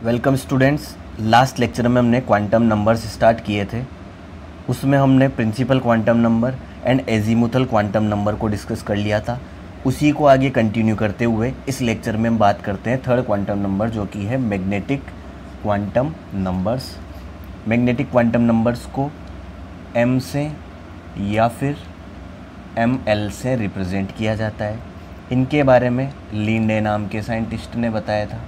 Welcome students. Last lecture में हमने quantum numbers start किए थे। उसमें हमने principal quantum number and azimuthal quantum number को डिस्कस कर लिया था। उसी को आगे कंटिन्यू करते हुए इस लेक्चर में हम बात करते हैं थर्ड क्वांटम नंबर, जो कि है magnetic quantum numbers. Magnetic quantum numbers को m से या फिर ml से रिप्रेजेंट किया जाता है। इनके बारे में लिंडे नाम के साइंटिस्ट ने बताया था।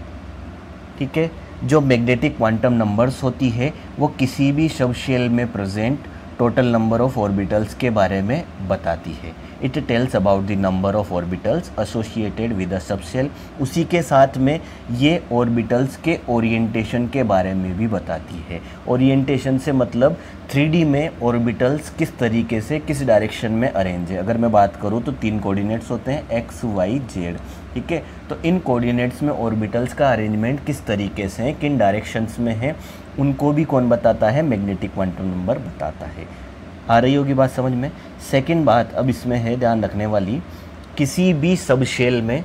ठीक है, जो मैग्नेटिक क्वांटम नंबर्स होती है वो किसी भी सब शेल में present total number of orbitals के बारे में बताती है। It tells about the number of orbitals associated with a sub shell. उसी के साथ में ये ऑर्बिटल्स के ओरिएंटेशन के बारे में भी बताती है। ओरिएंटेशन से मतलब 3D में ऑर्बिटल्स किस तरीके से किस डायरेक्शन में अरेंज है। अगर मैं बात करूँ तो 3 कोऑर्डिनेट्स होते हैं x, y, z। ठीक है, तो इन कोऑर्डिनेट्स में ऑर्बिटल्स का अरेंजमेंट किस तरीके से है, किन डायरेक्शंस में है, उनको भी कौन बताता है? मैग्नेटिक क्वांटम नंबर बताता है। आ रही होगी बात समझ में। सेकंड बात अब इसमें है ध्यान रखने वाली, किसी भी सब शेल में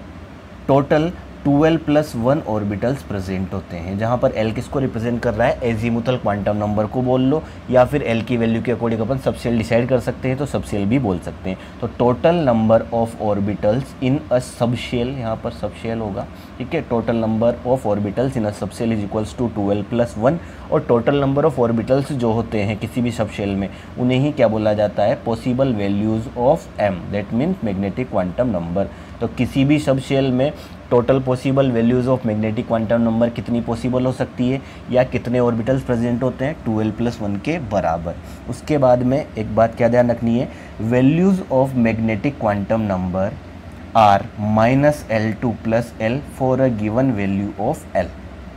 टोटल 12+1 ऑर्बिटल्स प्रेजेंट होते हैं। जहाँ पर L किसको रिप्रेजेंट कर रहा है? एजीमुथल क्वांटम नंबर को बोल लो, या फिर L की वैल्यू के अकॉर्डिंग अपन सब शेल डिसाइड कर सकते हैं, तो सब शेल भी बोल सकते हैं। तो total number of orbitals in a sub shell, यहाँ पर सब शेल होगा। ठीक है, total number of orbitals in a sub shell is equals to 12+1। और टोटल नंबर ऑफ ऑर्बिटल्स जो होते हैं किसी भी सब शेल में, उन्हें ही क्या बोला जाता है? Possible values of m, that means magnetic quantum number. तो किसी भी सब शेल में total possible values of magnetic quantum number कितनी पॉसिबल हो सकती है, या कितने ऑर्बिटल्स प्रेजेंट होते हैं? 12+1 के बराबर। उसके बाद में एक बात क्या ध्यान रखनी है, values of magnetic quantum number are -L2 + L for a given value of L।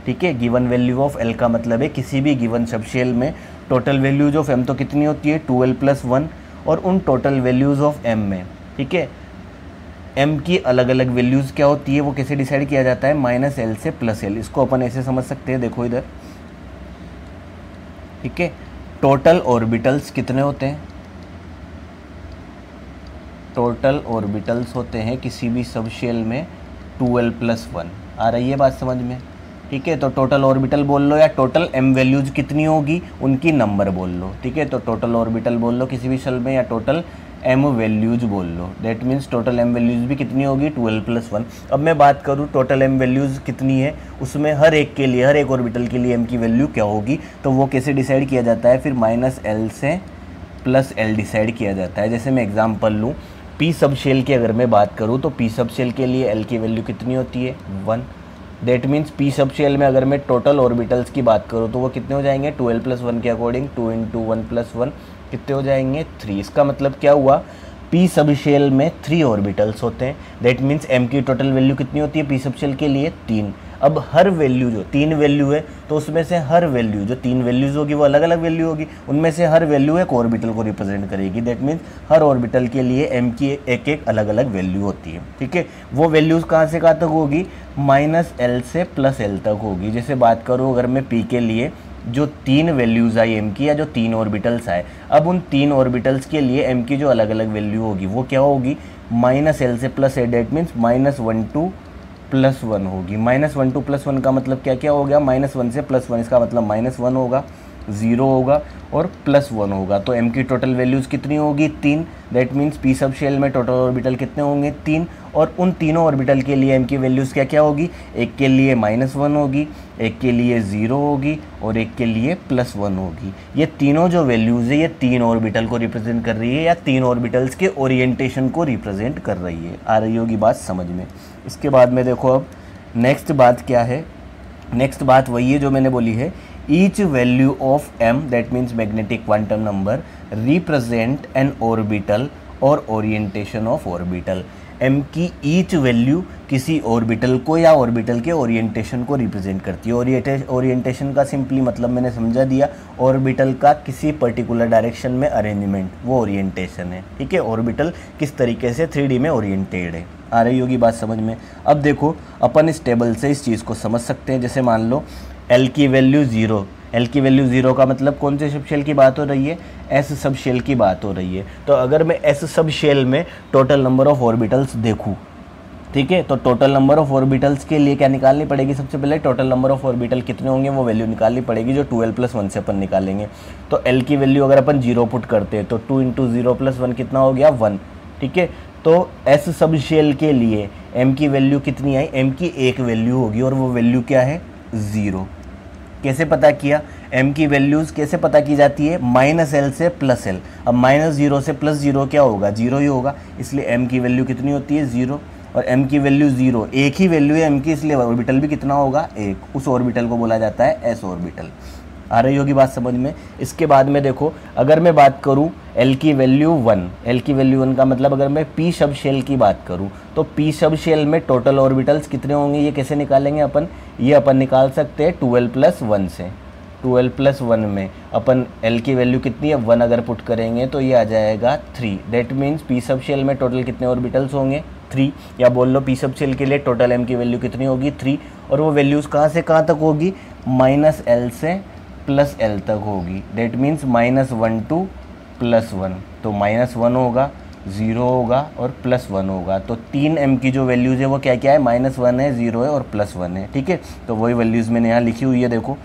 ठीक है, गिवन वैल्यू ऑफ L का मतलब है किसी भी गिवन सब शेल में टोटल वैल्यूज ऑफ m तो कितनी होती है? 12+1। और उन टोटल वैल्यूज़ ऑफ m में, ठीक है, m की अलग अलग वैल्यूज़ क्या होती है, वो कैसे डिसाइड किया जाता है? -L से +L। इसको अपन ऐसे समझ सकते हैं, देखो इधर। ठीक है, टोटल ऑर्बिटल्स कितने होते हैं? टोटल ऑर्बिटल्स होते हैं किसी भी सब शेल में 12+1। आ रही है बात समझ में? ठीक है, तो टोटल ऑर्बिटल बोल लो, या टोटल m वैल्यूज़ कितनी होगी उनकी नंबर बोल लो। ठीक है, तो टोटल ऑर्बिटल बोल लो किसी भी शेल में, या टोटल m वैल्यूज़ बोल लो। That means total m values भी कितनी होगी? 12+1। अब मैं बात करूँ टोटल m वैल्यूज़ कितनी है, उसमें हर एक के लिए, हर एक ऑर्बिटल के लिए m की वैल्यू क्या होगी, तो वो कैसे डिसाइड किया जाता है? फिर -L से +L डिसाइड किया जाता है। जैसे मैं एग्जाम्पल लूँ, p सब शेल की अगर मैं बात करूँ तो p सब शेल के लिए L की वैल्यू कितनी होती है? 1। That means p sub shell में अगर मैं टोटल ऑर्बिटल्स की बात करूँ तो वो कितने हो जाएंगे? 12+1 के अकॉर्डिंग 2 × 1+1 कितने हो जाएंगे? 3। इसका मतलब क्या हुआ? p सब शेल में 3 ऑर्बिटल्स होते हैं। दैट मीन्स m की टोटल वैल्यू कितनी होती है p सब शेल के लिए? 3। अब हर वैल्यू जो 3 वैल्यू है, तो उसमें से हर वैल्यू जो 3 वैल्यूज़ होगी वो अलग अलग वैल्यू होगी, उनमें से हर वैल्यू एक ऑर्बिटल को रिप्रेजेंट करेगी। दैट मीन्स हर ऑर्बिटल के लिए m की एक एक अलग अलग वैल्यू होती है। ठीक है, वो वैल्यूज़ कहाँ से कहाँ तक होगी? -L से +L तक होगी। जैसे बात करूँ अगर मैं p के लिए, जो 3 वैल्यूज़ आई m की, या जो 3 ऑर्बिटल्स आए, अब उन 3 ऑर्बिटल्स के लिए m की जो अलग अलग वैल्यू होगी वो क्या होगी? -L से +L। डेट मीन्स -1 to +1 होगी। -1 to +1 का मतलब क्या क्या हो गया? -1 से +1, इसका मतलब -1 होगा, 0 होगा और +1 होगा। तो m की टोटल वैल्यूज़ कितनी होगी? 3। That means p sub shell में टोटल ऑर्बिटल कितने होंगे? 3। और उन तीनों ऑर्बिटल के लिए m की वैल्यूज़ क्या क्या होगी? एक के लिए -1 होगी, एक के लिए 0 होगी और एक के लिए +1 होगी। ये तीनों जो वैल्यूज़ है ये 3 ऑर्बिटल को रिप्रेजेंट कर रही है, या 3 ऑर्बिटल्स के ओरिएंटेशन को रिप्रेजेंट कर रही है। आ रही होगी बात समझ में। इसके बाद में देखो अब नेक्स्ट बात क्या है। नेक्स्ट बात वही है जो मैंने बोली है, each value of m, that means magnetic quantum number, represent N orbital और ओरिएंटेशन ऑफ ऑर्बिटल। m की ईच वैल्यू किसी ऑर्बिटल को या ऑर्बिटल के ओरिएंटेशन को रिप्रेजेंट करती है। ओरिएंटेशन का सिंपली मतलब मैंने समझा दिया, ऑर्बिटल का किसी पर्टिकुलर डायरेक्शन में अरेंजमेंट, वो ओरिएंटेशन है। ठीक है, ऑर्बिटल किस तरीके से 3D में ओरिएंटेड है। आ रही होगी बात समझ में। अब देखो अपन इस टेबल से इस चीज़ को समझ सकते हैं। जैसे मान लो L की वैल्यू 0, L की वैल्यू 0 का मतलब कौन से सब शेल की बात हो रही है? S सब शेल की बात हो रही है। तो अगर मैं S सब शेल में टोटल नंबर ऑफ ऑर्बिटल्स देखूँ ठीक है। तो टोटल नंबर ऑफ ऑर्बिटल्स के लिए क्या निकालनी पड़ेगी, सबसे पहले टोटल नंबर ऑफ ऑर्बिटल कितने होंगे वो वैल्यू निकालनी पड़ेगी, जो 2l + 1 से अपन निकालेंगे। तो l की वैल्यू अगर अपन 0 पुट करते हैं तो 2 × 0 + 1 कितना हो गया 1, ठीक है। तो s सब शेल के लिए m की वैल्यू कितनी आई, m की एक वैल्यू होगी और वो वैल्यू क्या है 0। कैसे पता किया, m की वैल्यूज़ कैसे पता की जाती है, -l से +l। अब -0 से +0 क्या होगा, 0 ही होगा, इसलिए m की वैल्यू कितनी होती है 0, और m की वैल्यू 0, एक ही वैल्यू है m की, इसलिए ऑर्बिटल भी कितना होगा 1। उस ऑर्बिटल को बोला जाता है s ऑर्बिटल। आ रही होगी बात समझ में। इसके बाद में देखो, अगर मैं बात करूं l की वैल्यू 1, l की वैल्यू 1 का मतलब अगर मैं p सब शेल की बात करूं तो p सब शेल में टोटल ऑर्बिटल्स कितने होंगे, ये कैसे निकालेंगे अपन, ये अपन निकाल सकते हैं 2l + 1 से। 2l + 1 में अपन l की वैल्यू कितनी है 1 अगर पुट करेंगे तो ये आ जाएगा 3। That means p sub shell में टोटल कितने ऑर्बिटल्स होंगे 3, या बोल लो p सब शेल के लिए टोटल m की वैल्यू कितनी होगी 3, और वो वैल्यूज़ कहाँ से कहाँ तक होगी, -l से +l तक होगी। दैट मीन्स -1 to +1, तो -1 होगा, 0 होगा और +1 होगा। तो 3 m की जो वैल्यूज़ है वो क्या क्या है, -1 है, 0 है और +1 है, ठीक है। तो वही वैल्यूज़ मैंने यहाँ लिखी हुई है, देखो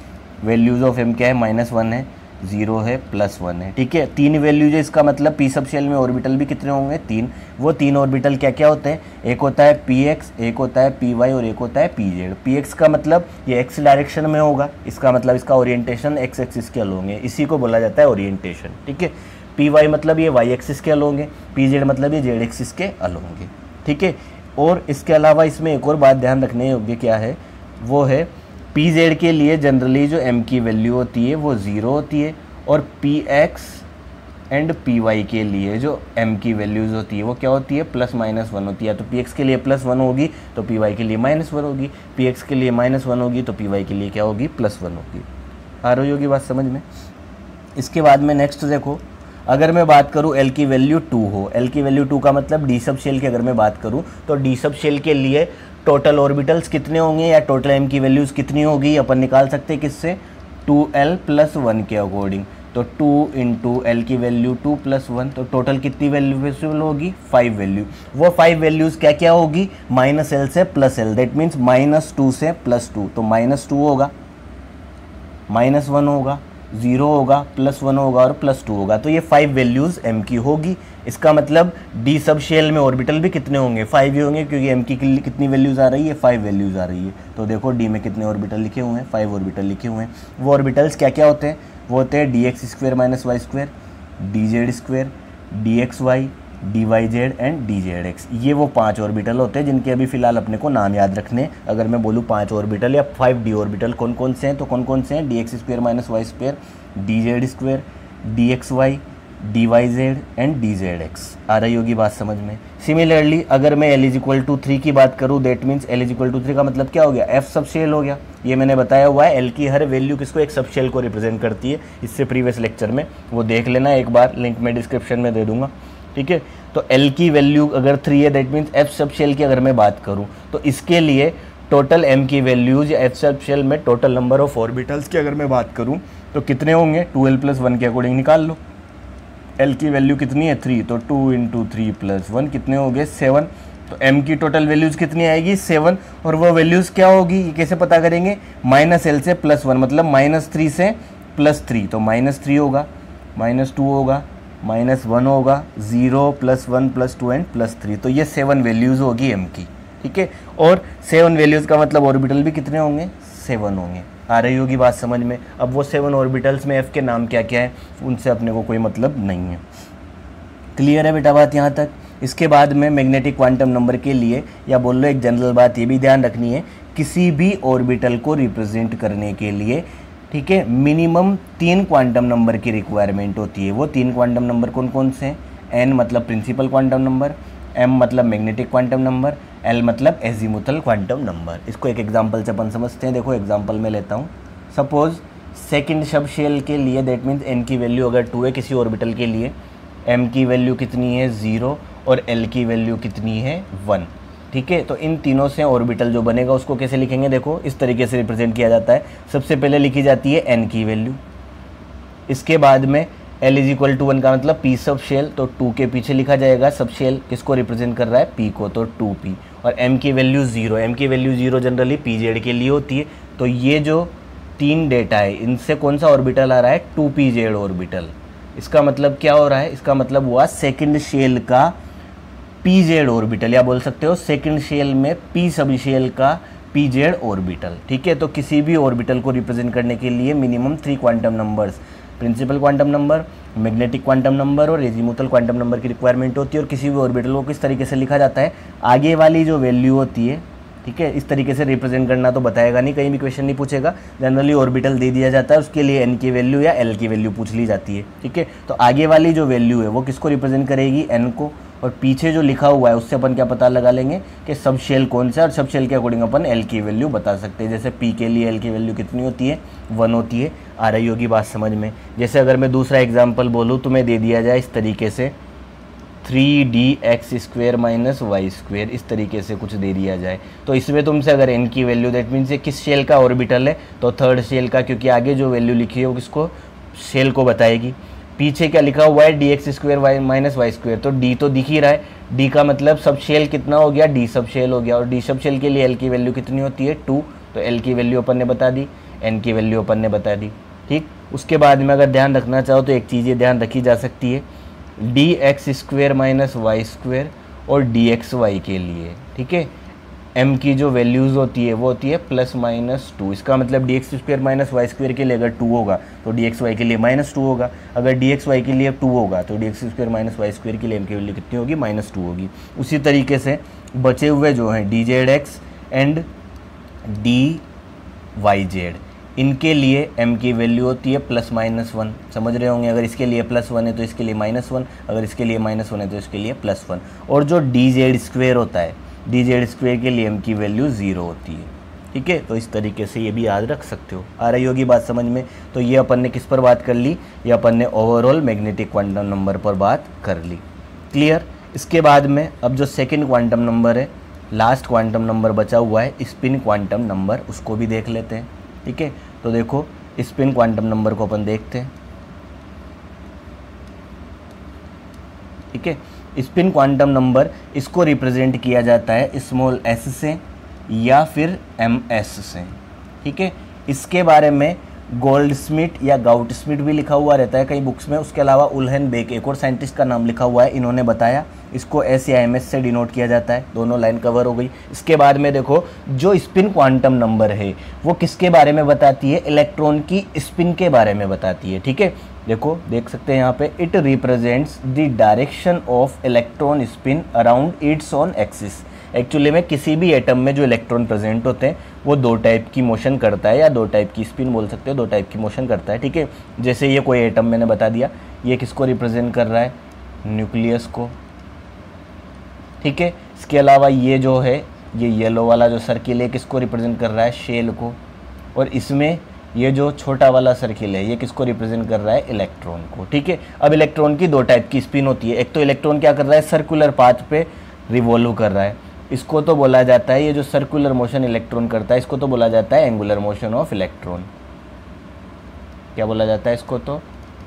वैल्यूज़ ऑफ m क्या है, -1 है, 0 है, +1 है, ठीक है। 3 वैल्यूज है, इसका मतलब p सब शेल में ऑर्बिटल भी कितने होंगे 3। वो 3 ऑर्बिटल क्या क्या होते हैं, एक होता है px, एक होता है py और एक होता है pz। px का मतलब ये x डायरेक्शन में होगा, इसका मतलब इसका ओरिएंटेशन x एक्सिस के अलोंग है, इसी को बोला जाता है ओरिएंटेशन, ठीक है। py मतलब ये y एक्सिस के अलोंग है, pz मतलब ये z एक्सिस के अलोंग है, ठीक है। और इसके अलावा इसमें एक और बात ध्यान रखने योग्य क्या है, वो है pz के लिए जनरली जो m की वैल्यू होती है वो 0 होती है, और px एंड py के लिए जो m की वैल्यूज़ होती है वो क्या होती है +-1 होती है। तो px के लिए +1 होगी तो py के लिए -1 होगी, px के लिए -1 होगी तो py के लिए क्या होगी +1 होगी। आ रही होगी बात समझ में। इसके बाद में नेक्स्ट देखो, अगर मैं बात करूँ l की वैल्यू 2 हो, l की वैल्यू 2 का मतलब d सब शेल की अगर मैं बात करूँ तो d सब शेल के लिए टोटल ऑर्बिटल्स कितने होंगे या टोटल m की वैल्यूज़ कितनी होगी, अपन निकाल सकते हैं किससे, 2l + 1 के अकॉर्डिंग। तो 2 × l की वैल्यू 2 + 1, तो टोटल कितनी वैल्यू पॉसिबल होगी 5 वैल्यू। वो 5 वैल्यूज़ क्या क्या होगी, -l से +l, दैट मीन्स -2 से +2, तो -2 होगा, -1 होगा, 0 होगा, +1 होगा और +2 होगा। तो ये 5 वैल्यूज़ m की होगी। इसका मतलब d सब शेल में ऑर्बिटल भी कितने होंगे 5 ही होंगे, क्योंकि m की कितनी वैल्यूज़ आ रही है 5 वैल्यूज़ आ रही है। तो देखो d में कितने ऑर्बिटल लिखे हुए हैं, 5 ऑर्बिटल लिखे हुए हैं। वो ऑर्बिटल्स क्या क्या होते हैं, वो होते हैं dx² - y², dz², dxy, dyz and dzx। ये वो 5 ऑर्बिटल होते हैं जिनके अभी फ़िलहाल अपने को नाम याद रखने। अगर मैं बोलूँ 5 ऑर्बिटल या 5d ऑर्बिटल कौन कौन से हैं, तो कौन कौन से हैं, dx² - y², dz², dxy, dyz and dzx। आ रही होगी बात समझ में। सिमिलरली अगर मैं l = 3 की बात करूँ, दैट मीन्स l = 3 का मतलब क्या हो गया, f सब शेल हो गया। ये मैंने बताया हुआ है, l की हर वैल्यू किसको, एक सब शेल को रिप्रेजेंट करती है। इससे प्रीवियस लेक्चर में वो देख लेना एक बार, लिंक मैं डिस्क्रिप्शन में दे दूंगा, ठीक है। तो l की वैल्यू अगर 3 है, that means f sub shell की अगर मैं बात करूँ तो इसके लिए टोटल m की वैल्यूज या f सब शेल में टोटल नंबर ऑफ ऑर्बिटल्स की अगर मैं बात करूँ तो कितने होंगे, 2l + 1 के अकॉर्डिंग निकाल लो। l की वैल्यू कितनी है 3, तो 2 × 3 + 1 कितने हो गए 7। तो m की टोटल वैल्यूज़ कितनी आएगी 7, और वो वैल्यूज़ क्या होगी ये कैसे पता करेंगे, -l से +1 मतलब -3 से +3, तो -3 होगा, -2 होगा, -1 होगा, 0 +1 +2 एंड +3। तो ये 7 वैल्यूज़ होगी m की, ठीक है। और 7 वैल्यूज़ का मतलब ऑर्बिटल भी कितने होंगे 7 होंगे। आ रही होगी बात समझ में। अब वो 7 ऑर्बिटल्स में f के नाम क्या क्या है उनसे अपने को कोई मतलब नहीं है। क्लियर है बेटा बात यहाँ तक। इसके बाद में मैग्नेटिक क्वांटम नंबर के लिए, या बोल लो एक जनरल बात ये भी ध्यान रखनी है, किसी भी ऑर्बिटल को रिप्रेजेंट करने के लिए, ठीक है, मिनिमम 3 क्वांटम नंबर की रिक्वायरमेंट होती है। वो 3 क्वांटम नंबर कौन कौन से हैं, n मतलब प्रिंसिपल क्वांटम नंबर, m मतलब मैग्नेटिक क्वांटम नंबर, l मतलब एजीमुथल क्वांटम नंबर। इसको एक एग्जांपल से अपन समझते हैं। देखो एग्जांपल में लेता हूँ, सपोज सेकंड सब शेल के लिए, दैट मीन्स n की वैल्यू अगर 2 है किसी ऑर्बिटल के लिए, m की वैल्यू कितनी है 0 और l की वैल्यू कितनी है 1, ठीक है। तो इन तीनों से ऑर्बिटल जो बनेगा उसको कैसे लिखेंगे, देखो इस तरीके से रिप्रेजेंट किया जाता है। सबसे पहले लिखी जाती है n की वैल्यू, इसके बाद में l = 1 का मतलब p सब शेल, तो 2 के पीछे लिखा जाएगा सब शेल किसको रिप्रेजेंट कर रहा है p को, तो 2p, और m की वैल्यू 0, m की वैल्यू 0 जनरली pz के लिए होती है। तो ये जो 3 डेटा है इनसे कौन सा ऑर्बिटल आ रहा है, 2pz ऑर्बिटल। इसका मतलब क्या हो रहा है, इसका मतलब हुआ सेकंड शेल का pz ऑर्बिटल, या बोल सकते हो सेकंड शेल में p सब शेल का pz ऑर्बिटल। ठीक है, तो किसी भी ऑर्बिटल को रिप्रेजेंट करने के लिए minimum 3 quantum numbers, principal quantum number, magnetic quantum number और एजीमुथल क्वांटम नंबर की रिक्वायरमेंट होती है। और किसी भी ऑर्बिटल को किस तरीके से लिखा जाता है, आगे वाली जो वैल्यू होती है, ठीक है, इस तरीके से रिप्रेजेंट करना तो बताएगा नहीं, कहीं भी क्वेश्चन नहीं पूछेगा। जनरली ऑर्बिटल दे दिया जाता है, उसके लिए n की वैल्यू या l की वैल्यू पूछ ली जाती है। ठीक है, तो आगे वाली जो वैल्यू है वो किसको रिप्रेजेंट करेगी, n को, और पीछे जो लिखा हुआ है उससे अपन क्या पता लगा लेंगे कि सब शेल कौन सा है, और सब शेल के अकॉर्डिंग अपन l की वैल्यू बता सकते हैं। जैसे p के लिए l की वैल्यू कितनी होती है, 1 होती है। आ रही होगी बात समझ में। जैसे अगर मैं दूसरा एग्जाम्पल बोलूँ, तुम्हें दे दिया जाए इस तरीके से 3dx² माइनस y², इस तरीके से कुछ दे दिया जाए, तो इसमें तुमसे अगर n की वैल्यू, दैट मीन्स ये किस शेल का ऑर्बिटल है, तो थर्ड शेल का, क्योंकि आगे जो वैल्यू लिखी है वो किसको, शेल को बताएगी। पीछे क्या लिखा हुआ है, dx² माइनस y², तो d तो दिख ही रहा है, d का मतलब सब शेल कितना हो गया, d सब शेल हो गया, और d सब शेल के लिए l की वैल्यू कितनी होती है, 2, तो l की वैल्यू अपन ने बता दी, n की वैल्यू अपन ने बता दी। ठीक, उसके बाद में अगर ध्यान रखना चाहो तो एक चीज़ ये ध्यान रखी जा सकती है, dx² माइनस y² और dxy के लिए, ठीक है, m की जो वैल्यूज़ होती है वो होती है +-2। इसका मतलब dx² माइनस y² के लिए अगर 2 होगा तो dxy के लिए -2 होगा, अगर dxy के लिए 2 होगा तो dx² माइनस y² के लिए m की वैल्यू कितनी होगी, -2 होगी। उसी तरीके से बचे हुए जो हैं dzx एंड dyz, इनके लिए m की वैल्यू होती है +-1, समझ रहे होंगे। अगर इसके लिए +1 है तो इसके लिए -1, अगर इसके लिए -1 है तो इसके लिए +1। और जो dz² होता है, dz² के लिए m की वैल्यू 0 होती है। ठीक है, तो इस तरीके से ये भी याद रख सकते हो। आ रही होगी बात समझ में। तो ये अपन ने किस पर बात कर ली, ये अपन ने ओवरऑल मैग्नेटिक क्वांटम नंबर पर बात कर ली। क्लियर। इसके बाद में अब जो सेकेंड क्वांटम नंबर है, लास्ट क्वांटम नंबर बचा हुआ है स्पिन क्वांटम नंबर, उसको भी देख लेते हैं। ठीक है, तो देखो स्पिन क्वांटम नंबर को अपन देखते हैं। ठीक है, स्पिन क्वांटम नंबर इसको रिप्रेजेंट किया जाता है स्मॉल s से या फिर ms से। ठीक है, इसके बारे में गोल्डस्मिट या गाउटस्मिट भी लिखा हुआ रहता है कई बुक्स में। उसके अलावा उल्हनबेक, एक और साइंटिस्ट का नाम लिखा हुआ है, इन्होंने बताया इसको s या ms से डिनोट किया जाता है। दोनों लाइन कवर हो गई। इसके बाद में देखो जो स्पिन क्वांटम नंबर है वो किसके बारे में बताती है, इलेक्ट्रॉन की स्पिन के बारे में बताती है। ठीक है, देखो देख सकते हैं यहाँ पे, it represents the direction of electron spin around its on axis. Actually में किसी भी एटम में जो इलेक्ट्रॉन प्रेजेंट होते हैं वो 2 टाइप की मोशन करता है, या 2 टाइप की स्पिन बोल सकते हो, 2 टाइप की मोशन करता है। ठीक है, जैसे ये कोई एटम मैंने बता दिया, ये किसको रिप्रेजेंट कर रहा है, न्यूक्लियस को। ठीक है, इसके अलावा ये जो है, ये येलो वाला जो सर्किल है किसको रिप्रेजेंट कर रहा है, शेल को। और इसमें ये जो छोटा वाला सर्किल है ये किसको रिप्रेजेंट कर रहा है, इलेक्ट्रॉन को। ठीक है, अब इलेक्ट्रॉन की 2 टाइप की स्पिन होती है। एक तो इलेक्ट्रॉन क्या कर रहा है, सर्कुलर पाथ पे रिवॉल्व कर रहा है, इसको तो बोला जाता है, ये जो सर्कुलर मोशन इलेक्ट्रॉन करता है इसको तो बोला जाता है एंगुलर मोशन ऑफ इलेक्ट्रॉन। क्या बोला जाता है इसको, तो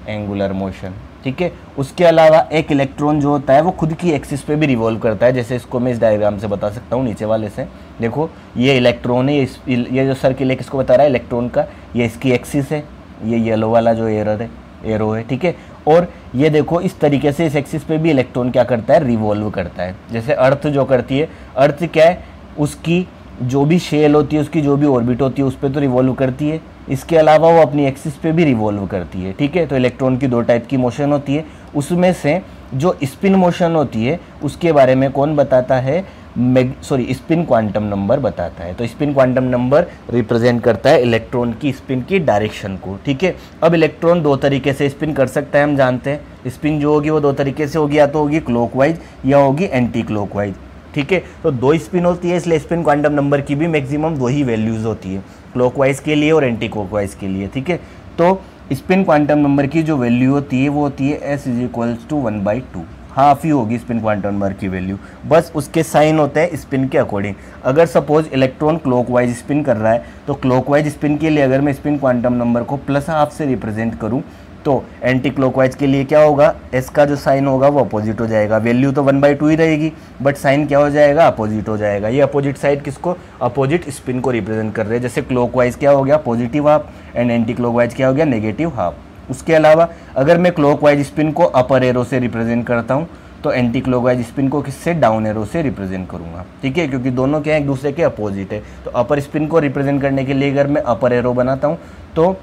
एंगुलर मोशन। ठीक है, उसके अलावा एक इलेक्ट्रॉन जो होता है वो खुद की एक्सिस पे भी रिवॉल्व करता है। जैसे इसको मैं इस डायग्राम से बता सकता हूँ, नीचे वाले से देखो, ये इलेक्ट्रॉन है, ये जो सर्किल है किसको बता रहा है, इलेक्ट्रॉन का। ये इसकी एक्सिस है, ये येलो वाला जो एरो है। ठीक है, और ये देखो इस तरीके से इस एक्सिस पे भी इलेक्ट्रॉन क्या करता है, रिवॉल्व करता है। जैसे अर्थ जो करती है, अर्थ क्या है, उसकी जो भी शेल होती है, उसकी जो भी ऑर्बिट होती है उस पर तो रिवॉल्व करती है, इसके अलावा वो अपनी एक्सिस पे भी रिवॉल्व करती है। ठीक है, तो इलेक्ट्रॉन की 2 टाइप की मोशन होती है। उसमें से जो स्पिन मोशन होती है उसके बारे में कौन बताता है, स्पिन क्वांटम नंबर बताता है। तो स्पिन क्वांटम नंबर रिप्रेजेंट करता है इलेक्ट्रॉन की स्पिन की डायरेक्शन को। ठीक है, अब इलेक्ट्रॉन 2 तरीके से स्पिन कर सकता है, हम जानते हैं। स्पिन जो होगी वो 2 तरीके से होगी, या तो होगी क्लॉकवाइज या होगी एंटी क्लॉकवाइज। ठीक है, तो 2 स्पिन होती है, इसलिए स्पिन क्वांटम नंबर की भी मैक्सिमम 2 ही वैल्यूज होती है, क्लॉकवाइज के लिए और एंटी क्लॉकवाइज के लिए। ठीक है, तो स्पिन क्वांटम नंबर की जो वैल्यू होती है वो होती है s = 1/2, हाफ ही होगी स्पिन क्वांटम नंबर की वैल्यू। बस उसके साइन होते हैं स्पिन के अकॉर्डिंग। अगर सपोज इलेक्ट्रॉन क्लॉकवाइज स्पिन कर रहा है तो क्लॉकवाइज स्पिन के लिए अगर मैं स्पिन क्वांटम नंबर को +½ से रिप्रेजेंट करूं तो एंटी क्लॉकवाइज के लिए क्या होगा, एस का जो साइन होगा वो अपोजिट हो जाएगा। वैल्यू तो 1/2 ही रहेगी, बट साइन क्या हो जाएगा, अपोजिट हो जाएगा। ये अपोजिट साइड किसको, अपोजिट स्पिन को रिप्रेजेंट कर रहे हैं। जैसे क्लॉकवाइज क्या हो गया, positive half, and anti clockwise क्या हो गया, नेगेटिव हाफ। उसके अलावा अगर मैं क्लॉकवाइज स्पिन को अपर एरो से रिप्रेजेंट करता हूँ तो एंटी क्लॉकवाइज स्पिन को किससे, डाउन एरो से रिप्रेजेंट करूंगा। ठीक है, क्योंकि दोनों क्या है, एक दूसरे के अपोजिट है। तो अपर स्पिन को रिप्रेजेंट करने के लिए अगर मैं अपर एरो बनाता हूँ तो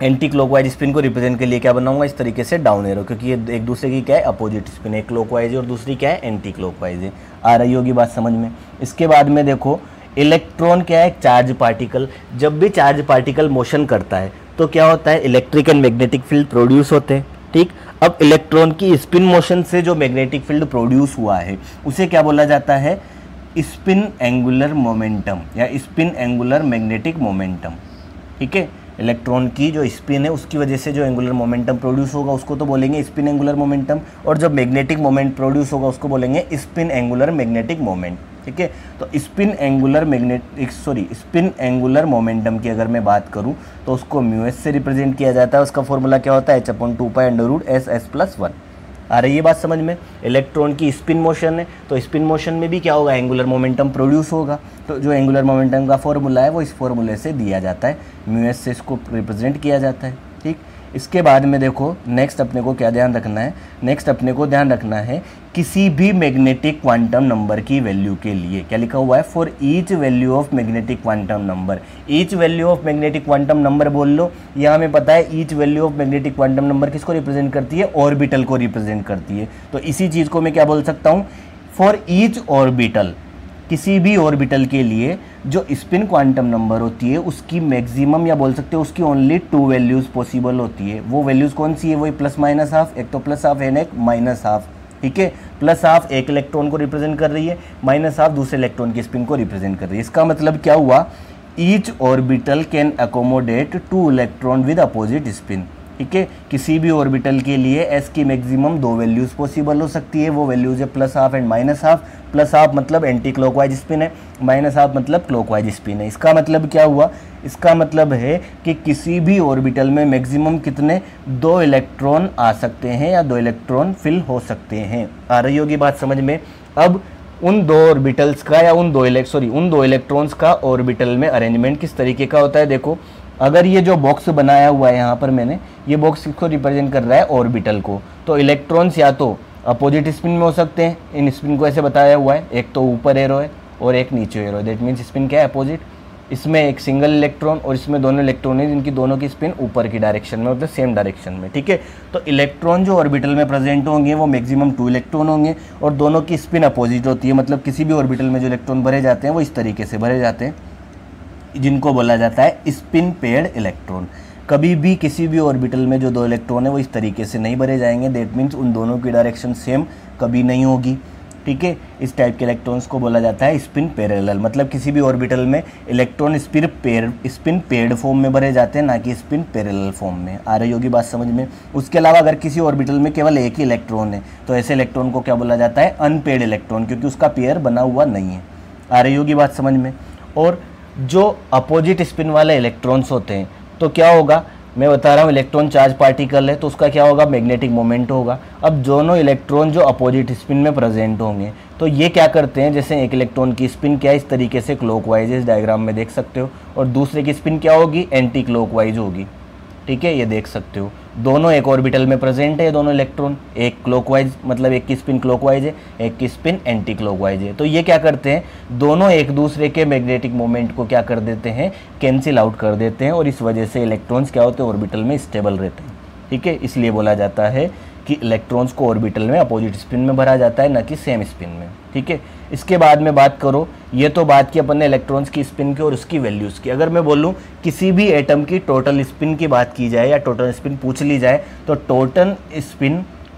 एंटी क्लॉकवाइज स्पिन को रिप्रेजेंट के लिए क्या बनाऊंगा, इस तरीके से डाउन एरो, क्योंकि ये एक दूसरे की क्या है, अपोजिट स्पिन है, क्लॉकवाइज है और दूसरी क्या है, एंटी क्लॉकवाइज है। आ रही होगी बात समझ में। इसके बाद में देखो इलेक्ट्रॉन क्या है, चार्ज पार्टिकल। जब भी चार्ज पार्टिकल मोशन करता है तो क्या होता है, electric and magnetic field produce होते हैं। ठीक, अब इलेक्ट्रॉन की स्पिन मोशन से जो मैग्नेटिक फील्ड प्रोड्यूस हुआ है उसे क्या बोला जाता है, स्पिन एंगुलर मोमेंटम या स्पिन एंगुलर मैग्नेटिक मोमेंटम। ठीक है, इलेक्ट्रॉन की जो स्पिन है उसकी वजह से जो एंगुलर मोमेंटम प्रोड्यूस होगा उसको तो बोलेंगे स्पिन एंगुलर मोमेंटम, और जब मैग्नेटिक मोमेंट प्रोड्यूस होगा उसको बोलेंगे स्पिन एंगुलर मैग्नेटिक मोमेंट। ठीक है, तो स्पिन एंगुलर मोमेंटम की अगर मैं बात करूं तो उसको म्यूएस से रिप्रेजेंट किया जाता है। उसका फॉर्मूला क्या होता है, h/2π√s(s+1). आ रही है बात समझ में। इलेक्ट्रॉन की स्पिन मोशन है तो स्पिन मोशन में भी क्या होगा, एंगुलर मोमेंटम प्रोड्यूस होगा। तो जो एंगुलर मोमेंटम का फॉर्मूला है वो इस फॉर्मूले से दिया जाता है, म्यूएस से इसको रिप्रेजेंट किया जाता है। ठीक, इसके बाद में देखो नेक्स्ट अपने को क्या ध्यान रखना है, नेक्स्ट अपने को ध्यान रखना है किसी भी मैग्नेटिक क्वांटम नंबर की वैल्यू के लिए क्या लिखा हुआ है, for each value of magnetic quantum number. Each value of magnetic quantum number बोल लो, यहाँ हमें पता है each value of magnetic quantum number किसको रिप्रेजेंट करती है, ऑर्बिटल को रिप्रेजेंट करती है। तो इसी चीज़ को मैं क्या बोल सकता हूँ, फॉर ईच ऑर्बिटल, किसी भी ऑर्बिटल के लिए जो स्पिन क्वांटम नंबर होती है उसकी मैक्सिमम या बोल सकते हो उसकी ओनली 2 वैल्यूज़ पॉसिबल होती है। वो वैल्यूज़ कौन सी है, वही प्लस माइनस हाफ, एक तो प्लस हाफ है एक माइनस हाफ। ठीक है, प्लस हाफ एक इलेक्ट्रॉन को रिप्रेजेंट कर रही है, माइनस हाफ दूसरे इलेक्ट्रॉन की स्पिन को रिप्रेजेंट कर रही है। इसका मतलब क्या हुआ, each orbital can accommodate 2 electron with opposite spin. ठीक है, किसी भी ऑर्बिटल के लिए एस की मैक्सिमम 2 वैल्यूज पॉसिबल हो सकती है। वो वैल्यूज है plus half and minus half. Plus half मतलब एंटी क्लॉकवाइज स्पिन है, माइनस हाफ मतलब क्लॉकवाइज स्पिन है। इसका मतलब क्या हुआ, इसका मतलब है कि किसी भी ऑर्बिटल में मैक्सिमम कितने 2 इलेक्ट्रॉन आ सकते हैं या 2 इलेक्ट्रॉन फिल हो सकते हैं। आ रही होगी बात समझ में। अब उन 2 ऑर्बिटल्स का या उन दो इलेक्ट्रॉन्स का ऑर्बिटल में अरेंजमेंट किस तरीके का होता है। देखो अगर ये जो बॉक्स बनाया हुआ है यहाँ पर मैंने, ये बॉक्स किसको रिप्रेजेंट कर रहा है, ऑर्बिटल को। तो इलेक्ट्रॉन्स या तो अपोजिट स्पिन में हो सकते हैं, इन स्पिन को ऐसे बताया हुआ है, एक तो ऊपर एरो है और एक नीचे एरो है, दैट मीन्स स्पिन क्या है, अपोजिट। इसमें एक सिंगल इलेक्ट्रॉन और इसमें दोनों इलेक्ट्रॉन है जिनकी दोनों की स्पिन ऊपर की डायरेक्शन में मतलब सेम डायरेक्शन में। ठीक है, तो इलेक्ट्रॉन जो ऑर्बिटल में प्रेजेंट होंगे वो मैक्सिमम 2 इलेक्ट्रॉन होंगे और दोनों की स्पिन अपोजिट होती है। मतलब किसी भी ऑर्बिटल में जो इलेक्ट्रॉन भरे जाते हैं वो इस तरीके से भरे जाते हैं, जिनको बोला जाता है स्पिन पेयर्ड इलेक्ट्रॉन। कभी भी किसी भी ऑर्बिटल में जो 2 इलेक्ट्रॉन है वो इस तरीके से नहीं भरे जाएंगे, दैट मीन्स उन दोनों की डायरेक्शन सेम कभी नहीं होगी। ठीक है, इस टाइप के इलेक्ट्रॉन्स को बोला जाता है स्पिन पैरेलल। मतलब किसी भी ऑर्बिटल में इलेक्ट्रॉन स्पिन पेयर्ड फॉर्म में भरे जाते हैं, ना कि स्पिन पैरेलल फॉर्म में। आ रही होगी बात समझ में। उसके अलावा अगर किसी ऑर्बिटल में केवल एक ही इलेक्ट्रॉन है तो ऐसे इलेक्ट्रॉन को क्या बोला जाता है, अनपेयर्ड इलेक्ट्रॉन, क्योंकि उसका पेयर बना हुआ नहीं है। आ रही होगी बात समझ में। और जो अपोजिट स्पिन वाले इलेक्ट्रॉन्स होते हैं तो क्या होगा, मैं बता रहा हूँ, इलेक्ट्रॉन चार्ज पार्टिकल है तो उसका क्या होगा, मैग्नेटिक मोमेंट होगा। अब दोनों इलेक्ट्रॉन जो अपोजिट स्पिन में प्रेजेंट होंगे तो ये क्या करते हैं, जैसे एक इलेक्ट्रॉन की स्पिन क्या है इस तरीके से क्लॉकवाइज, इस डायग्राम में देख सकते हो, और दूसरे की स्पिन क्या होगी, एंटी क्लॉकवाइज होगी। ठीक है, ये देख सकते हो, दोनों एक ऑर्बिटल में प्रेजेंट है, दोनों इलेक्ट्रॉन, एक क्लॉकवाइज मतलब एक की स्पिन क्लॉकवाइज है, एक की स्पिन एंटी क्लॉकवाइज है। तो ये क्या करते हैं, दोनों एक दूसरे के मैग्नेटिक मोमेंट को क्या कर देते हैं, कैंसिल आउट कर देते हैं, और इस वजह से इलेक्ट्रॉन्स क्या होते हैं, ऑर्बिटल में स्टेबल रहते हैं। ठीक है, इसलिए बोला जाता है कि इलेक्ट्रॉन्स को ऑर्बिटल में अपोजिट स्पिन में भरा जाता है, ना कि सेम स्पिन में। ठीक है, इसके बाद में बात करो, ये तो बात की अपन ने इलेक्ट्रॉन्स की स्पिन की और उसकी वैल्यूज़ की। अगर मैं बोलूँ किसी भी एटम की टोटल स्पिन की बात की जाए या टोटल स्पिन पूछ ली जाए तो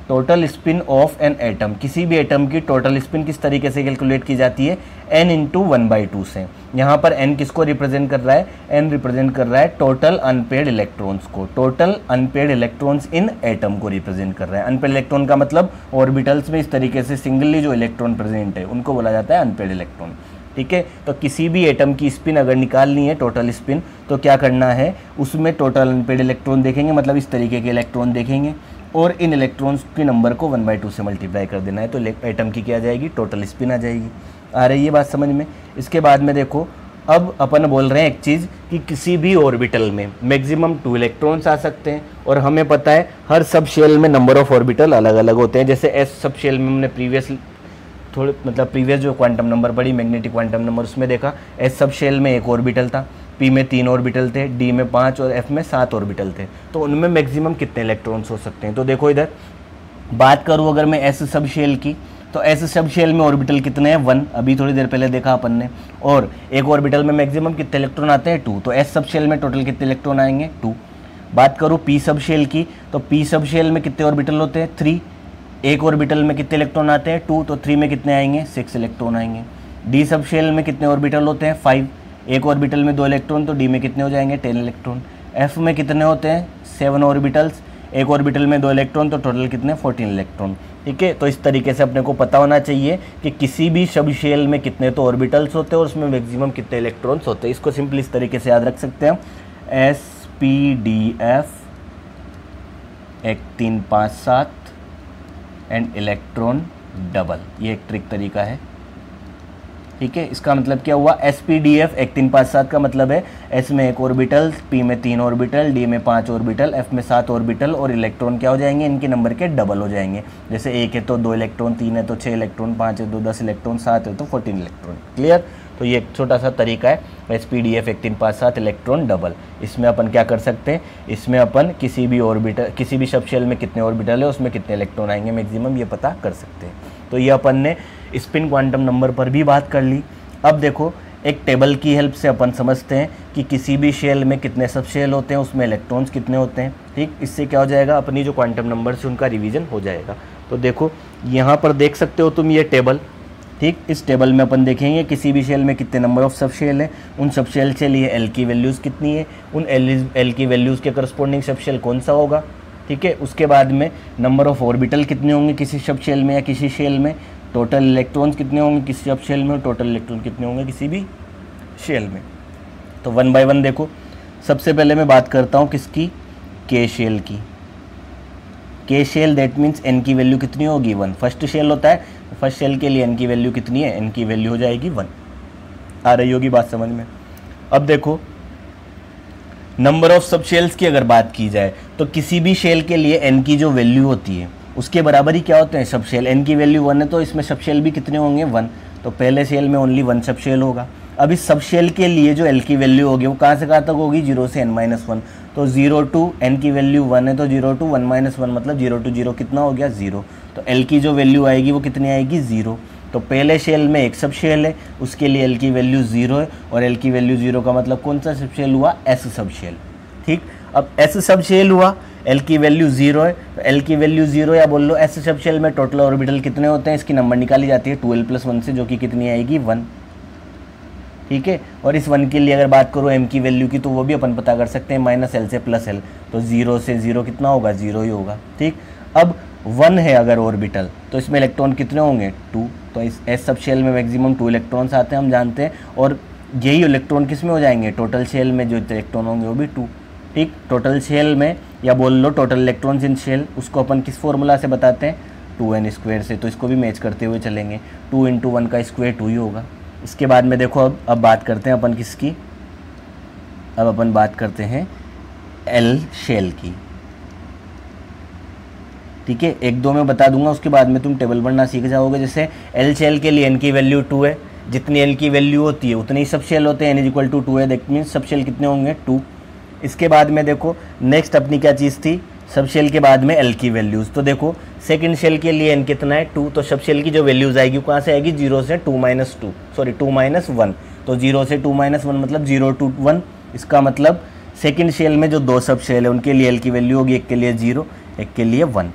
total spin off an atom, किसी भी एटम की टोटल स्पिन किस तरीके से कैलकुलेट की जाती है, n × 1/2 से। यहाँ पर n किसको रिप्रेजेंट कर रहा है, n रिप्रेजेंट कर रहा है टोटल अनपेयर्ड इलेक्ट्रॉन्स को, total unpaired electrons in atom को रिप्रेजेंट कर रहा है। अनपेयर्ड इलेक्ट्रॉन का मतलब ऑर्बिटल्स में इस तरीके से सिंगली जो इलेक्ट्रॉन प्रेजेंट है उनको बोला जाता है अनपेयर्ड इलेक्ट्रॉन। ठीक है। तो किसी भी एटम की स्पिन अगर निकालनी है, टोटल स्पिन, तो क्या करना है, उसमें टोटल अनपेड इलेक्ट्रॉन देखेंगे, मतलब इस तरीके के इलेक्ट्रॉन देखेंगे और इन इलेक्ट्रॉन्स के नंबर को 1/2 से मल्टीप्लाई कर देना है, तो एटम की क्या आ जाएगी, टोटल स्पिन आ जाएगी। आ रही है बात समझ में। इसके बाद में देखो, अब अपन बोल रहे हैं एक चीज़ कि किसी भी ऑर्बिटल में मैक्सिमम 2 इलेक्ट्रॉन्स आ सकते हैं, और हमें पता है हर सब शेल में नंबर ऑफ ऑर्बिटल अलग अलग होते हैं। जैसे एस सब शेल में हमने प्रीवियस जो क्वांटम नंबर पढ़ी, मैग्नेटिक क्वांटम नंबर, उसमें देखा एस सब शेल में 1 ऑर्बिटल था, पी में 3 ऑर्बिटल थे, डी में 5 और एफ में 7 ऑर्बिटल थे। तो उनमें मैक्सिमम कितने इलेक्ट्रॉन्स हो सकते हैं। तो देखो इधर बात करूँ अगर मैं एस सब शेल की, तो एस सब शेल में ऑर्बिटल कितने हैं, 1, अभी थोड़ी देर पहले देखा अपन ने, और एक ऑर्बिटल में मैक्सिमम कितने इलेक्ट्रॉन आते हैं, 2। तो एस सब शेल में टोटल कितने इलेक्ट्रॉन आएंगे, 2। बात करूँ पी सब शेल की, तो पी सब शेल में कितने ऑर्बिटल होते हैं, 3। एक ऑर्बिटल में कितने इलेक्ट्रॉन आते हैं, 2, तो 3 में कितने आएंगे, 6 इलेक्ट्रॉन आएंगे। डी सब शेल में कितने ऑर्बिटल होते हैं, 5। एक ऑर्बिटल में 2 इलेक्ट्रॉन, तो डी में कितने हो जाएंगे, 10 इलेक्ट्रॉन। एफ में कितने होते हैं, 7 ऑर्बिटल्स, एक ऑर्बिटल में 2 इलेक्ट्रॉन, तो टोटल कितने, 14 इलेक्ट्रॉन। ठीक है। तो इस तरीके से अपने को पता होना चाहिए कि किसी भी सब शेल में कितने तो ऑर्बिटल्स होते हैं और उसमें मैक्सिमम कितने इलेक्ट्रॉन्स होते हैं। इसको सिंपली इस तरीके से याद रख सकते हैं, SPDF 1 3 5 7 एंड इलेक्ट्रॉन डबल, ये एक ट्रिक तरीका है। ठीक है। इसका मतलब क्या हुआ, SPDF 1 3 5 7 का मतलब है S में 1 ऑर्बिटल, P में 3 ऑर्बिटल, D में 5 ऑर्बिटल, F में 7 ऑर्बिटल, और इलेक्ट्रॉन क्या हो जाएंगे, इनके नंबर के डबल हो जाएंगे। जैसे 1 है तो 2 इलेक्ट्रॉन, 3 है तो 6 इलेक्ट्रॉन, 5 है तो 10 इलेक्ट्रॉन, 7 है तो 14 इलेक्ट्रॉन। क्लियर। तो ये एक छोटा सा तरीका है, SPDF 1 3 5 7 इलेक्ट्रॉन डबल। इसमें अपन क्या कर सकते हैं, इसमें अपन किसी भी ऑर्बिटल, किसी भी सब शेल में कितने ऑर्बिटल है उसमें कितने इलेक्ट्रॉन आएंगे मैक्सिमम, ये पता कर सकते हैं। तो ये अपन ने स्पिन क्वांटम नंबर पर भी बात कर ली। अब देखो एक टेबल की हेल्प से अपन समझते हैं कि किसी भी शेल में कितने सब शेल होते हैं, उसमें इलेक्ट्रॉन्स कितने होते हैं। ठीक। इससे क्या हो जाएगा, अपनी जो क्वांटम नंबर से उनका रिवीजन हो जाएगा। तो देखो यहाँ पर देख सकते हो तुम ये टेबल। ठीक। इस टेबल में अपन देखेंगे किसी भी शेल में कितने नंबर ऑफ सब शेल है, उन सब शेल से लिए एल की वैल्यूज़ कितनी है, उन एल की वैल्यूज़ के करस्पॉन्डिंग सब शेल कौन सा होगा। ठीक है। उसके बाद में नंबर ऑफ ऑर्बिटल कितने होंगे किसी सब शेल में या किसी शेल में, टोटल इलेक्ट्रॉन्स कितने होंगे किसी सब शेल में, टोटल इलेक्ट्रॉन कितने होंगे किसी भी शेल में। तो 1 बाय 1 देखो। सबसे पहले मैं बात करता हूँ किसकी, के शेल की। के शेल दैट मीन्स एन की वैल्यू कितनी होगी, 1। फर्स्ट शेल होता है, फर्स्ट शेल के लिए एन की वैल्यू कितनी है, एन की वैल्यू हो जाएगी 1। आ रही होगी बात समझ में। अब देखो नंबर ऑफ सब शेल्स की अगर बात की जाए तो किसी भी शेल के लिए एन की जो वैल्यू होती है उसके बराबर ही क्या होते हैं सब शेल। एन की वैल्यू 1 है तो इसमें सब शेल भी कितने होंगे, 1। तो पहले शेल में ओनली 1 सब शेल होगा। अब इस सब शेल के लिए जो एल की वैल्यू होगी वो कहाँ से कहाँ तक होगी, 0 से n-1। तो 0 to n की वैल्यू 1 है तो 0 to 1-1 मतलब 0 to 0 कितना हो गया, 0। तो एल की जो वैल्यू आएगी वो कितनी आएगी, 0। तो पहले शेल में एक सब शेल है उसके लिए एल की वैल्यू 0 है, और एल की वैल्यू 0 का मतलब कौन सा सब शेल हुआ, एस सब शेल। ठीक। अब एस सब शेल हुआ, एल की वैल्यू 0 है, तो एल की वैल्यू 0 या बोल लो एस सब शेल में टोटल ऑर्बिटल कितने होते हैं, इसकी नंबर निकाली जाती है 2l + 1 से, जो कि कितनी आएगी, 1। ठीक है। और इस 1 के लिए अगर बात करो m की वैल्यू की तो वो भी अपन पता कर सकते हैं, -l से +l। तो 0 से 0 कितना होगा, 0 ही होगा। ठीक। अब 1 है अगर ऑर्बिटल तो इसमें इलेक्ट्रॉन कितने होंगे, 2। तो इस एस सब शेल में मैक्सिमम 2 इलेक्ट्रॉन्स आते हैं हम जानते हैं, और यही इलेक्ट्रॉन किस में हो जाएंगे, टोटल शेल में जो इलेक्ट्रॉन होंगे वो भी 2। ठीक। टोटल शेल में या बोल लो टोटल इलेक्ट्रॉन्स इन शेल, उसको अपन किस फॉर्मूला से बताते हैं, 2n² से। तो इसको भी मैच करते हुए चलेंगे, 2 × 1 का स्क्वायर 2 ही होगा। इसके बाद में देखो अब बात करते हैं अपन किसकी, अब अपन बात करते हैं एल शेल की। ठीक है। 1-2 में बता दूंगा, उसके बाद में तुम टेबल पढ़ना सीख जाओगे। जैसे एल शेल के लिए एन की वैल्यू 2 है, जितनी एल की वैल्यू होती है उतने ही सब शेल होते हैं, n = 2 है, दैट मीन्स सब शेल कितने होंगे, 2। इसके बाद में देखो नेक्स्ट अपनी क्या चीज़ थी, सब शेल के बाद में एल की वैल्यूज़। तो देखो सेकंड शेल के लिए एन कितना है, 2। तो सब शेल की जो वैल्यूज़ आएगी वो कहाँ से आएगी, 0 से 2 - 1। तो 0 से 2 - 1 मतलब 0 to 1। इसका मतलब सेकंड शेल में जो 2 सब शेल है उनके लिए एल की वैल्यू होगी, एक के लिए 0, एक के लिए 1।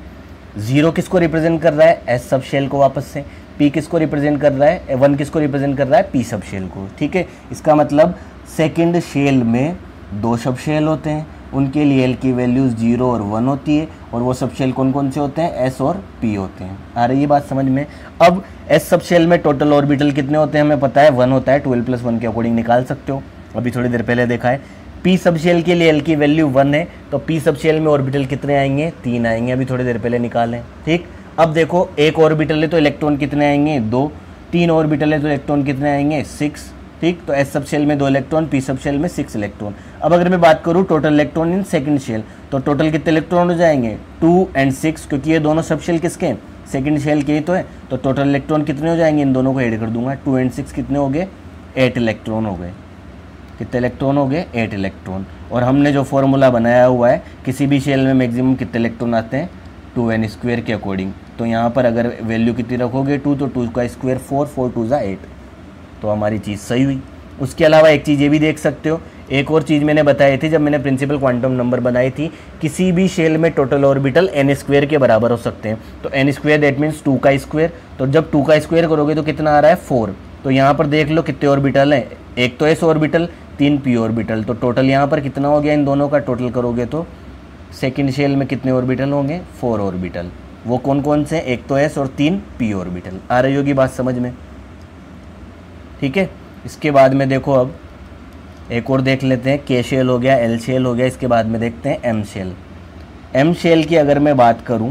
0 किसको रिप्रेजेंट कर रहा है, एस सब शेल को वापस से। पी किसको रिप्रेजेंट कर रहा है, 1 किसको रिप्रेजेंट कर रहा है, पी सब शेल को। ठीक है। इसका मतलब सेकंड शेल में 2 सब शेल होते हैं, उनके लिए एल की वैल्यूज़ 0 और 1 होती है, और वो सब शेल कौन कौन से होते हैं, एस और पी होते हैं। आ रही है बात समझ में। अब एस सब शेल में टोटल ऑर्बिटल कितने होते हैं हमें पता है, 1 होता है, 12 + 1 के अकॉर्डिंग निकाल सकते हो, अभी थोड़ी देर पहले देखा है। पी सब शेल के लिए एल की वैल्यू 1 है, तो पी सब शेल में ऑर्बिटल कितने आएंगे, 3 आएंगे, अभी थोड़ी देर पहले निकालें। ठीक, अब देखो एक ऑर्बिटल है तो इलेक्ट्रॉन कितने आएंगे, 2, 3 ऑर्बिटल है तो इलेक्ट्रॉन कितने आएंगे, 6। ठीक, तो एस सब शेल में 2 इलेक्ट्रॉन, पी सब शेल में 6 इलेक्ट्रॉन। अब अगर मैं बात करूँ total electron in second shell, तो टोटल कितने इलेक्ट्रॉन हो जाएंगे, 2 और 6, क्योंकि ये दोनों सब शेल किसके हैं, सेकंड शेल के ही तो है। तो टोटल इलेक्ट्रॉन कितने हो जाएंगे, इन दोनों को ऐड कर दूंगा, 2 और 6 कितने हो गए, 8 इलेक्ट्रॉन हो गए। कितने इलेक्ट्रॉन हो गए, 8 इलेक्ट्रॉन। और हमने जो फॉर्मूला बनाया हुआ है किसी भी शेल में मैक्सिमम कितने इलेक्ट्रॉन आते हैं, 2n² के अकॉर्डिंग। तो यहाँ पर अगर वैल्यू कितनी रखोगे 2, तो 2 का स्क्वायर 4, 4 2 8, तो हमारी चीज़ सही हुई। उसके अलावा एक चीज़ ये भी देख सकते हो, एक और चीज़ मैंने बताई थी जब मैंने प्रिंसिपल क्वांटम नंबर बनाई थी, किसी भी शेल में टोटल ऑर्बिटल n² के बराबर हो सकते हैं। तो n² दैट मीन्स 2 का स्क्वायर, तो जब 2 का स्क्वायर करोगे तो कितना आ रहा है, 4। तो यहाँ पर देख लो कितने ऑर्बिटल हैं, एक तो s ऑर्बिटल, 3 p ऑर्बिटल, तो टोटल यहाँ पर कितना हो गया, इन दोनों का टोटल करोगे तो सेकेंड शेल में कितने ऑर्बिटल होंगे, 4 ऑर्बिटल। वो कौन कौन से, एक तो s और 3 p ऑर्बिटल। आ रही होगी बात समझ में। ठीक है, इसके बाद में देखो अब एक और देख लेते हैं, के शेल हो गया, एल शेल हो गया, इसके बाद में देखते हैं एम शेल। एम शेल की अगर मैं बात करूं,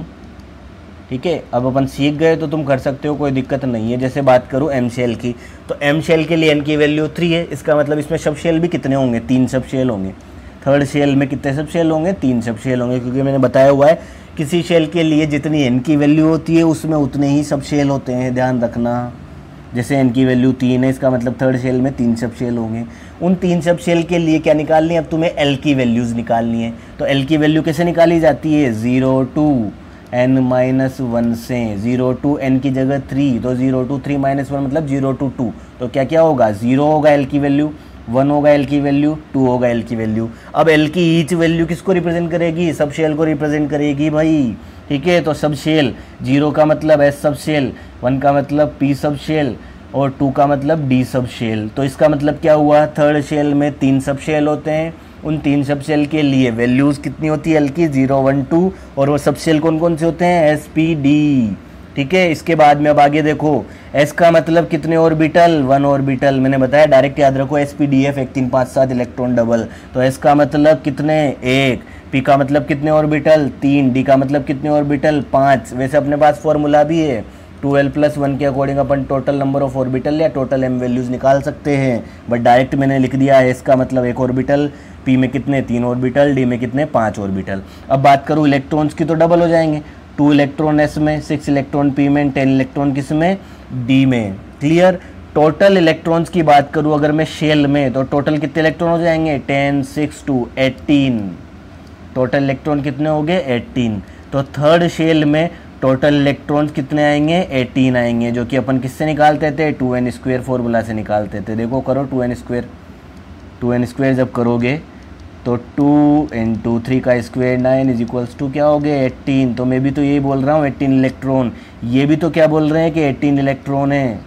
ठीक है, अब अपन सीख गए तो तुम कर सकते हो, कोई दिक्कत नहीं है। जैसे बात करूं एम शेल की, तो एम शेल के लिए एन की वैल्यू 3 है, इसका मतलब इसमें सब शेल भी कितने होंगे, 3 सब शेल होंगे। थर्ड शेल में कितने सब शेल होंगे, 3 सब शेल होंगे, क्योंकि मैंने बताया हुआ है किसी शेल के लिए जितनी एन की वैल्यू होती है उसमें उतने ही सब शेल होते हैं, ध्यान रखना। जैसे एन की वैल्यू 3 है, इसका मतलब थर्ड शेल में 3 सब शेल होंगे। उन 3 सब शेल के लिए क्या निकालनी है, अब तुम्हें एल की वैल्यूज़ निकालनी है। तो एल की वैल्यू कैसे निकाली जाती है, 0 to n-1 से, 0 to n की जगह 3, तो 0 to 3 - 1 मतलब 0 to 2। तो क्या क्या होगा, 0 होगा एल की वैल्यू, 1 होगा एल की वैल्यू, 2 होगा एल की वैल्यू। अब एल की ईच वैल्यू किसको रिप्रेजेंट करेगी, सब शेल को रिप्रेजेंट करेगी भाई। ठीक है, तो सब शेल, 0 का मतलब एस सब शेल, 1 का मतलब पी सब शेल और 2 का मतलब डी सब शेल। तो इसका मतलब क्या हुआ, थर्ड शेल में 3 सब शेल होते हैं, उन 3 सब शेल के लिए वैल्यूज़ कितनी होती है एल की, 0 1 2, और वो सब शेल कौन कौन से होते हैं, एस पी डी। ठीक है, इसके बाद में अब आगे देखो, एस का मतलब कितने ऑर्बिटल, 1 ऑर्बिटल, मैंने बताया डायरेक्ट याद रखो, S P D F 1 3 5 7 electron double. तो एस का मतलब कितने, 1, पी का मतलब कितने ऑर्बिटल, 3, डी का मतलब कितने ऑर्बिटल, 5। वैसे अपने पास फॉर्मूला भी है, 12 + 1 के according upon total number of orbital या टोटल एम वैल्यूज़ निकाल सकते हैं, बट डायरेक्ट मैंने लिख दिया है इसका मतलब 1 ऑर्बिटल, पी में कितने 3 ऑर्बिटल, डी में कितने 5 ऑर्बिटल। अब बात करूँ इलेक्ट्रॉन्स की तो डबल हो जाएंगे, 2 इलेक्ट्रॉन एस में, 6 इलेक्ट्रॉन पी में, 10 इलेक्ट्रॉन किस में, डी में। क्लियर। टोटल इलेक्ट्रॉन्स की बात करूँ अगर मैं शेल में, तो टोटल कितने इलेक्ट्रॉन हो जाएंगे, 10 6 2 18। टोटल इलेक्ट्रॉन कितने हो गए, 18। तो थर्ड शेल में टोटल इलेक्ट्रॉन्स कितने आएंगे, 18 आएंगे, जो कि अपन किससे निकालते थे, 2n² फॉर्मूला से निकालते थे। देखो करो 2n², 2n² जब करोगे तो 2 × 3 का स्क्वायर 9 = क्या हो गया, 18। तो मैं भी तो यही बोल रहा हूँ 18 इलेक्ट्रॉन, ये भी तो क्या बोल रहे हैं कि 18 इलेक्ट्रॉन है।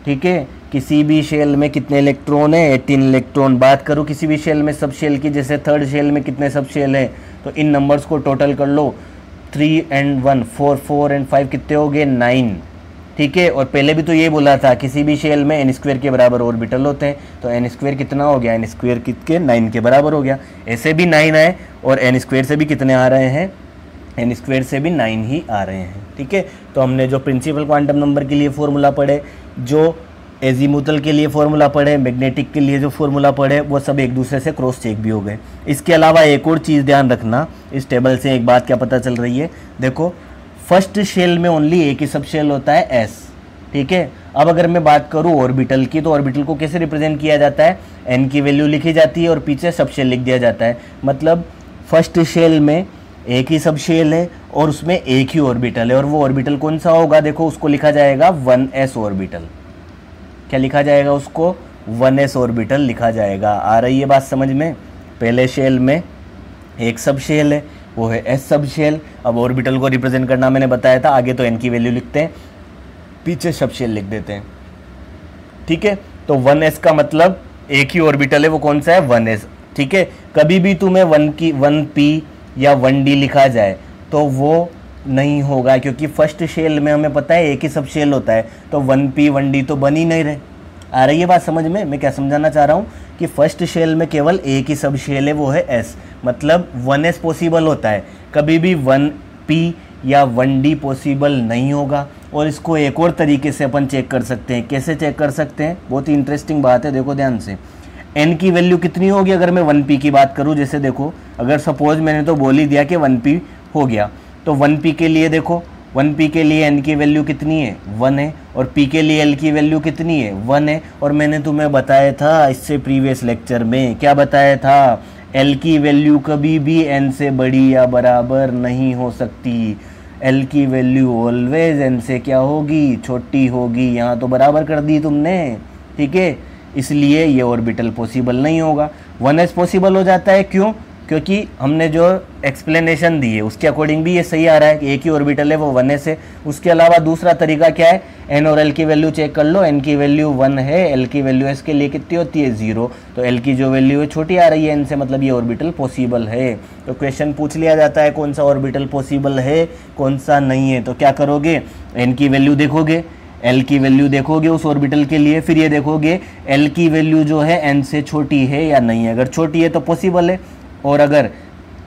ठीक है, किसी भी शेल में कितने इलेक्ट्रॉन है, 18 इलेक्ट्रॉन। बात करूँ किसी भी शेल में सब शेल की, जैसे थर्ड शेल में कितने सब शेल है, तो इन नंबर्स को टोटल कर लो, 3 और 1 4, 4 और 5 कितने हो गए, 9। ठीक है, और पहले भी तो ये बोला था किसी भी शेल में n² के बराबर ऑर्बिटल होते हैं, तो n² कितना हो गया, n² कितने 9 के बराबर हो गया। ऐसे भी 9 आए और n² से भी कितने आ रहे हैं, n² से भी 9 ही आ रहे हैं। ठीक है, तो हमने जो प्रिंसिपल क्वांटम नंबर के लिए फॉर्मूला पढ़े, जो एजीमुथल के लिए फॉर्मूला पढ़े, मैग्नेटिक के लिए जो फॉर्मूला पढ़े, वो सब एक दूसरे से क्रॉस चेक भी हो गए। इसके अलावा एक और चीज़ ध्यान रखना, इस टेबल से एक बात क्या पता चल रही है, देखो फर्स्ट शेल में ओनली एक ही सब शेल होता है, एस। ठीक है, अब अगर मैं बात करूँ ऑर्बिटल की, तो ऑर्बिटल को कैसे रिप्रेजेंट किया जाता है, एन की वैल्यू लिखी जाती है और पीछे सब शेल लिख दिया जाता है। मतलब फर्स्ट शेल में एक ही सब शेल है और उसमें एक ही ऑर्बिटल है, और वो ऑर्बिटल कौन सा होगा, देखो उसको लिखा जाएगा 1s ऑर्बिटल। क्या लिखा जाएगा उसको, 1s ऑर्बिटल लिखा जाएगा। आ रही है बात समझ में। पहले शेल में एक सब शेल है, वो है एस सब शेल। अब ऑर्बिटल को रिप्रेजेंट करना मैंने बताया था, आगे तो एन की वैल्यू लिखते हैं, पीछे सब शेल लिख देते हैं। ठीक है, तो 1s का मतलब एक ही ऑर्बिटल है, वो कौन सा है, 1s। ठीक है, कभी भी तुम्हें 1p या 1d लिखा जाए तो वो नहीं होगा, क्योंकि फर्स्ट शेल में हमें पता है एक ही सब शेल होता है, तो 1p 1d तो बन ही नहीं रहे। आ रही है बात समझ में? मैं क्या समझाना चाह रहा हूँ कि फर्स्ट शेल में केवल एक ही सब शेल है, वो है s, मतलब 1s पॉसिबल होता है, कभी भी 1p या 1d पॉसिबल नहीं होगा। और इसको एक और तरीके से अपन चेक कर सकते हैं। कैसे चेक कर सकते हैं? बहुत ही इंटरेस्टिंग बात है, देखो ध्यान से। n की वैल्यू कितनी होगी अगर मैं 1p की बात करूँ? जैसे देखो, अगर सपोज मैंने तो बोल ही दिया कि 1p हो गया, तो 1p के लिए देखो, 1p के लिए n की वैल्यू कितनी है? 1 है। और p के लिए l की वैल्यू कितनी है? 1 है। और मैंने तुम्हें बताया था इससे प्रीवियस लेक्चर में, क्या बताया था? l की वैल्यू कभी भी n से बड़ी या बराबर नहीं हो सकती। l की वैल्यू ऑलवेज n से क्या होगी? छोटी होगी। यहाँ तो बराबर कर दी तुमने, ठीक है। इसलिए ये ऑर्बिटल पॉसिबल नहीं होगा। 1s पॉसिबल हो जाता है, क्यों? क्योंकि हमने जो एक्सप्लेनेशन दी है उसके अकॉर्डिंग भी ये सही आ रहा है कि एक ही ऑर्बिटल है, वो 1s है। उसके अलावा दूसरा तरीका क्या है? n और l की वैल्यू चेक कर लो। n की वैल्यू 1 है, l की वैल्यू s के लिए कितनी होती है? 0। तो l की जो वैल्यू है छोटी आ रही है n से, मतलब ये ऑर्बिटल पॉसिबल है। तो क्वेश्चन पूछ लिया जाता है कौन सा ऑर्बिटल पॉसिबल है, कौन सा नहीं है। तो क्या करोगे? n की वैल्यू देखोगे, l की वैल्यू देखोगे उस ऑर्बिटल के लिए, फिर ये देखोगे l की वैल्यू जो है n से छोटी है या नहीं है। अगर छोटी है तो पॉसिबल है, और अगर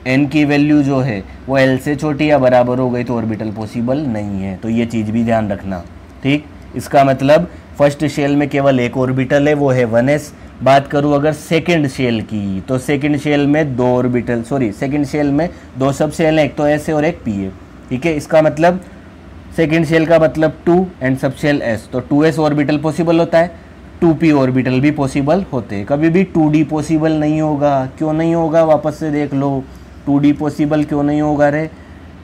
n की वैल्यू जो है वो l से छोटी या बराबर हो गई तो ऑर्बिटल पॉसिबल नहीं है। तो ये चीज़ भी ध्यान रखना, ठीक। इसका मतलब फर्स्ट शेल में केवल एक ऑर्बिटल है, वो है 1s। बात करूँ अगर सेकंड शेल की, तो सेकंड शेल में दो ऑर्बिटल, सेकंड शेल में दो सब शेल हैं, एक तो s है और एक p है, ठीक है। इसका मतलब सेकंड शेल का मतलब 2 एंड सब शेल s, तो 2s ऑर्बिटल पॉसिबल होता है, 2p ऑर्बिटल भी पॉसिबल होते हैं। कभी भी 2d पॉसिबल नहीं होगा। क्यों नहीं होगा? वापस से देख लो, 2d पॉसिबल क्यों नहीं होगा रे?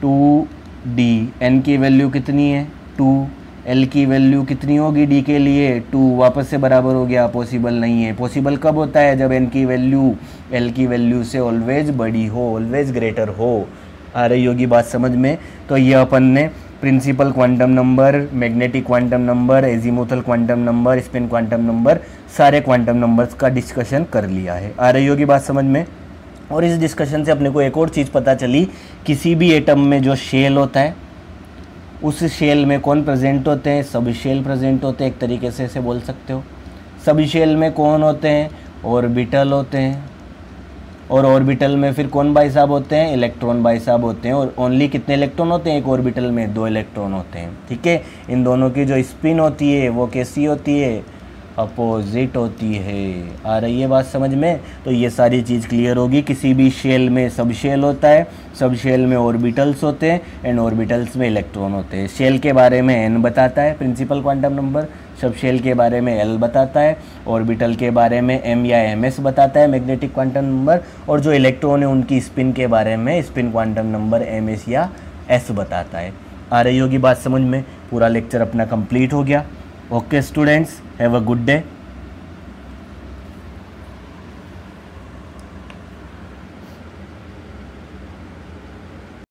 2d, n की वैल्यू कितनी है? 2, l की वैल्यू कितनी होगी d के लिए? 2, वापस से बराबर हो गया, पॉसिबल नहीं है। पॉसिबल कब होता है? जब n की वैल्यू l की वैल्यू से ऑलवेज बड़ी हो, ऑलवेज ग्रेटर हो। आ रही होगी बात समझ में? तो ये अपन ने principal quantum number, magnetic quantum number, azimuthal quantum number, spin quantum number, सारे क्वांटम नंबर्स का डिस्कशन कर लिया है। आ रही होगी बात समझ में? और इस डिस्कशन से अपने को एक और चीज़ पता चली, किसी भी एटम में जो शेल होता है उस शेल में कौन प्रेजेंट होते हैं? सब शेल प्रेजेंट होते हैं, एक तरीके से इसे बोल सकते हो। सब शेल में कौन होते हैं? ऑर्बिटल होते हैं। और ऑर्बिटल में फिर कौन भाई साहब होते हैं? इलेक्ट्रॉन भाई साहब होते हैं। और ओनली कितने इलेक्ट्रॉन होते हैं एक ऑर्बिटल में? 2 इलेक्ट्रॉन होते हैं, ठीक है। इन दोनों की जो स्पिन होती है वो कैसी होती है? अपोजिट होती है। आ रही है बात समझ में? तो ये सारी चीज़ क्लियर होगी। किसी भी शेल में सब शेल होता है, सब शेल में ऑर्बिटल्स होते हैं एंड ऑर्बिटल्स में इलेक्ट्रॉन होते हैं। शेल के बारे में n बताता है principal quantum number, sub shell के बारे में l बताता है, ऑर्बिटल के बारे में m या ms बताता है मैग्नेटिक क्वांटम नंबर, और जो इलेक्ट्रॉन है उनकी स्पिन के बारे में स्पिन क्वांटम नंबर ms या s बताता है। आ रही होगी बात समझ में? पूरा लेक्चर अपना कंप्लीट हो गया। Okay students, have a good day.